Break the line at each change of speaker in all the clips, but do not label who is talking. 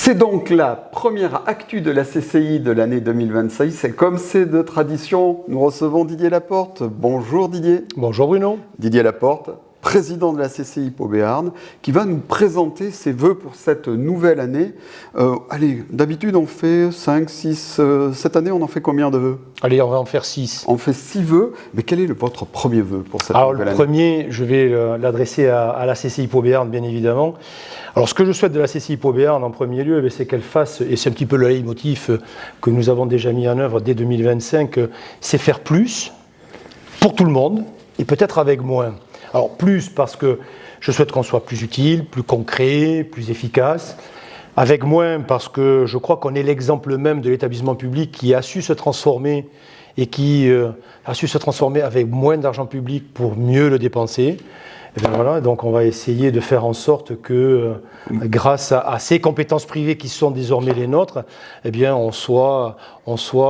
C'est donc la première actu de la CCI de l'année 2026. Et comme c'est de tradition, nous recevons Didier Laporte. Bonjour Didier.
Bonjour Bruno.
Didier Laporte, président de la CCI Pau Béarn, qui va nous présenter ses vœux pour cette nouvelle année. Allez, d'habitude on fait 5, 6, cette année on en fait combien de vœux?
Allez, on va en faire 6.
On fait 6 vœux, mais quel est votre premier vœu pour cette nouvelle année?
Alors le premier, je vais l'adresser à la CCI Pau Béarn, bien évidemment. Alors ce que je souhaite de la CCI Pau Béarn en premier lieu, c'est qu'elle fasse, et c'est un petit peu le leitmotiv que nous avons déjà mis en œuvre dès 2025, c'est faire plus pour tout le monde, et peut-être avec moins. Alors plus parce que je souhaite qu'on soit plus utile, plus concret, plus efficace. Avec moins parce que je crois qu'on est l'exemple même de l'établissement public qui a su se transformer et qui a su se transformer avec moins d'argent public pour mieux le dépenser. Et bien voilà, donc on va essayer de faire en sorte que grâce à ces compétences privées qui sont désormais les nôtres, eh bien on soit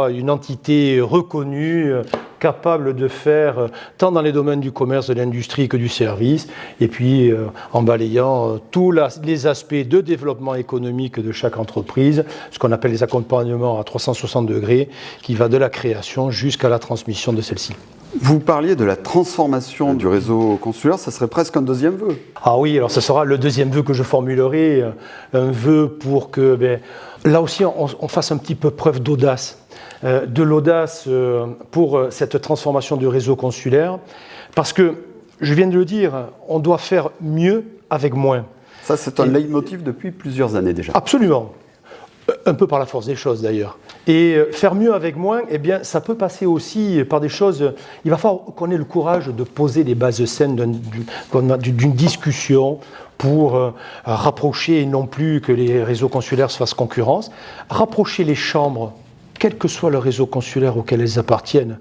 une entité reconnue, capable de faire tant dans les domaines du commerce, de l'industrie que du service, et puis en balayant tous les aspects de développement économique de chaque entreprise, ce qu'on appelle les accompagnements à 360 degrés, qui va de la création jusqu'à la transmission de celle-ci.
Vous parliez de la transformation du réseau consulaire, ça serait presque un deuxième vœu.
Ah oui, alors ce sera le deuxième vœu que je formulerai, un vœu pour que, là aussi, on fasse un petit peu preuve d'audace. De l'audace pour cette transformation du réseau consulaire, parce que, je viens de le dire, on doit faire mieux avec moins.
Ça, c'est un leitmotiv depuis plusieurs années déjà.
Absolument. Un peu par la force des choses d'ailleurs. Et faire mieux avec moins, eh bien, ça peut passer aussi par des choses. Il va falloir qu'on ait le courage de poser les bases saines d'une discussion pour rapprocher, et non plus que les réseaux consulaires se fassent concurrence, rapprocher les chambres, quel que soit le réseau consulaire auquel elles appartiennent,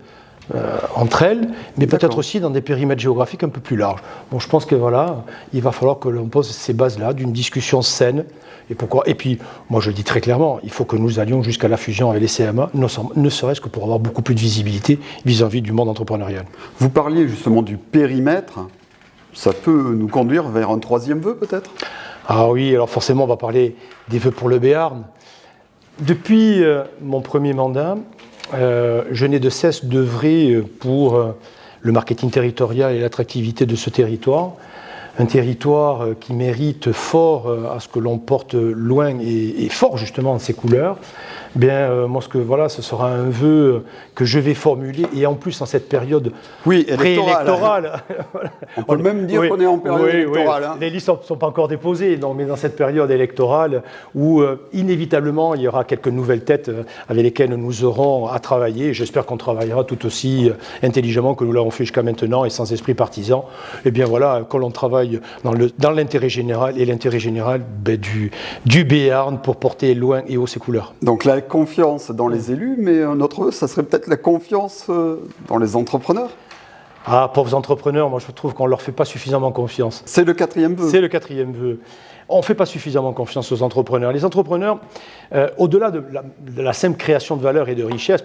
entre elles, mais peut-être aussi dans des périmètres géographiques un peu plus larges. Bon, je pense que voilà, il va falloir que l'on pose ces bases-là d'une discussion saine. Et puis, moi je le dis très clairement, il faut que nous allions jusqu'à la fusion avec les CMA, ne serait-ce que pour avoir beaucoup plus de visibilité vis-à-vis du monde entrepreneurial.
Vous parliez justement du périmètre, ça peut nous conduire vers un troisième vœu peut-être?
Ah oui, alors forcément on va parler des vœux pour le Béarn. Depuis mon premier mandat, je n'ai de cesse d'œuvrer pour le marketing territorial et l'attractivité de ce territoire. Un territoire qui mérite fort à ce que l'on porte loin et fort justement de ses couleurs. Bien, moi, ce sera un vœu que je vais formuler, et en plus en cette période préélectorale.
On peut même dire qu'on est en période électorale.
Hein. Les listes ne sont pas encore déposées, mais dans cette période électorale où inévitablement il y aura quelques nouvelles têtes avec lesquelles nous aurons à travailler. J'espère qu'on travaillera tout aussi intelligemment que nous l'avons fait jusqu'à maintenant et sans esprit partisan. Et bien voilà, quand l'on travaille dans l'intérêt général, et l'intérêt général du Béarn pour porter loin et haut ses couleurs.
Donc la confiance dans les élus, mais un autre vœu, ça serait peut-être la confiance dans les entrepreneurs?
Ah, pauvres entrepreneurs, moi je trouve qu'on ne leur fait pas suffisamment confiance.
C'est le quatrième vœu?
C'est le quatrième vœu. On ne fait pas suffisamment confiance aux entrepreneurs. Les entrepreneurs, au-delà de la simple création de valeur et de richesse,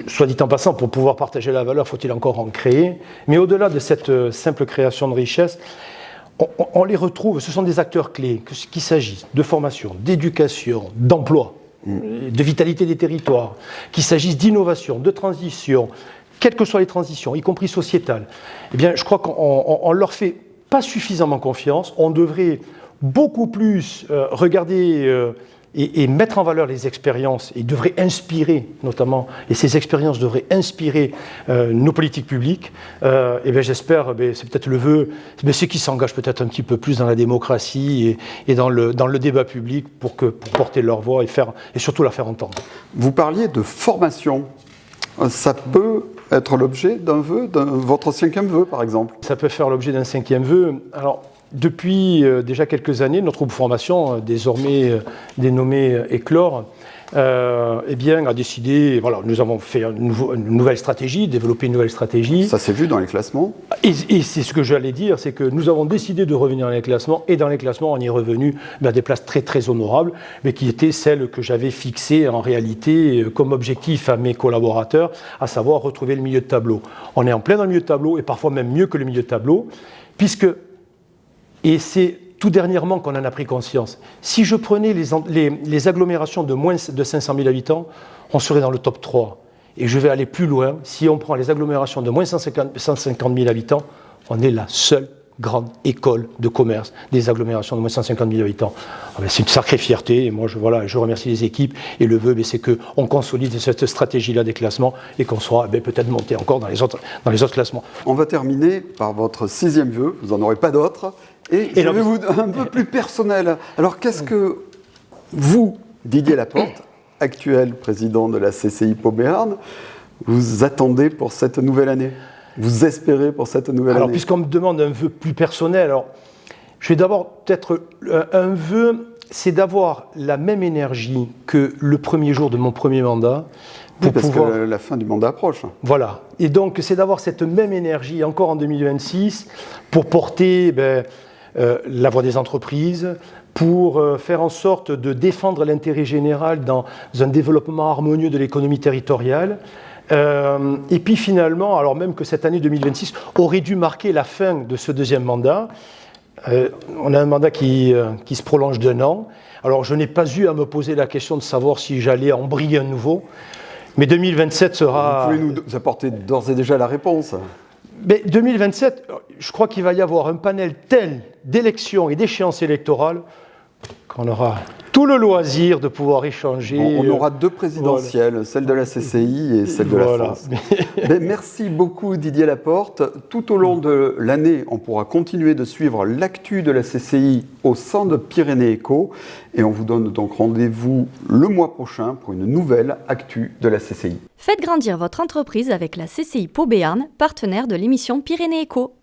soit dit en passant, pour pouvoir partager la valeur, faut-il encore en créer, mais au-delà de cette simple création de richesse, on les retrouve, ce sont des acteurs clés, qu'il s'agisse de formation, d'éducation, d'emploi, de vitalité des territoires, qu'il s'agisse d'innovation, de transition, quelles que soient les transitions, y compris sociétales. Eh bien, je crois qu'on ne leur fait pas suffisamment confiance. On devrait beaucoup plus regarder et mettre en valeur les expériences, et devrait inspirer notamment, et ces expériences devraient inspirer nos politiques publiques. Et bien j'espère, c'est peut-être le vœu, ceux qui s'engagent peut-être un petit peu plus dans la démocratie et dans le débat public pour porter leur voix et surtout la faire entendre.
Vous parliez de formation. Ça peut être l'objet d'un vœu, de votre cinquième vœu par exemple? Ça
peut faire l'objet d'un cinquième vœu. Alors, depuis déjà quelques années, notre groupe formation, désormais dénommé Éclore, a décidé, nous avons fait une nouvelle stratégie, développé une nouvelle stratégie.
Ça s'est vu dans les classements.
Et c'est ce que j'allais dire, c'est que nous avons décidé de revenir dans les classements, et dans les classements, on y est revenu à des places très très honorables, mais qui étaient celles que j'avais fixées en réalité comme objectif à mes collaborateurs, à savoir retrouver le milieu de tableau. On est en plein dans le milieu de tableau, et parfois même mieux que le milieu de tableau, et c'est tout dernièrement qu'on en a pris conscience. Si je prenais les agglomérations de moins de 500 000 habitants, on serait dans le top 3. Et je vais aller plus loin. Si on prend les agglomérations de moins de 150 000 habitants, on est la seule grande école de commerce des agglomérations de moins de 150 000 habitants. C'est une sacrée fierté. Et moi, je remercie les équipes. Et le vœu, c'est qu'on consolide cette stratégie-là des classements et qu'on soit peut-être monté encore dans les autres classements.
On va terminer par votre 6e vœu. Vous n'en aurez pas d'autres. Et je vais vous un peu plus personnel. Alors, qu'est-ce que vous, Didier Laporte, actuel président de la CCI Pau Béarn, vous attendez pour cette nouvelle année? Vous espérez pour cette nouvelle année?
Alors, puisqu'on me demande un vœu plus personnel, alors, je vais d'abord peut-être un vœu, c'est d'avoir la même énergie que le premier jour de mon premier mandat.
Oui, parce que la fin du mandat approche.
Voilà. Et donc, c'est d'avoir cette même énergie encore en 2026 pour porter la voix des entreprises, pour faire en sorte de défendre l'intérêt général dans un développement harmonieux de l'économie territoriale. Et puis finalement, alors même que cette année 2026 aurait dû marquer la fin de ce deuxième mandat, on a un mandat qui se prolonge d'1 an. Alors je n'ai pas eu à me poser la question de savoir si j'allais en briller un nouveau, mais 2027 sera...
Vous pouvez nous apporter d'ores et déjà la réponse.
Mais 2027, je crois qu'il va y avoir un panel tel d'élections et d'échéances électorales qu'on aura tout le loisir de pouvoir échanger.
On aura 2 présidentielles, voilà. Celle de la CCI et celle de la France. Merci beaucoup Didier Laporte. Tout au long de l'année, on pourra continuer de suivre l'actu de la CCI au sein de Pyrénées Éco. Et on vous donne donc rendez-vous le mois prochain pour une nouvelle actu de la CCI.
Faites grandir votre entreprise avec la CCI Pau Béarn, partenaire de l'émission Pyrénées Éco.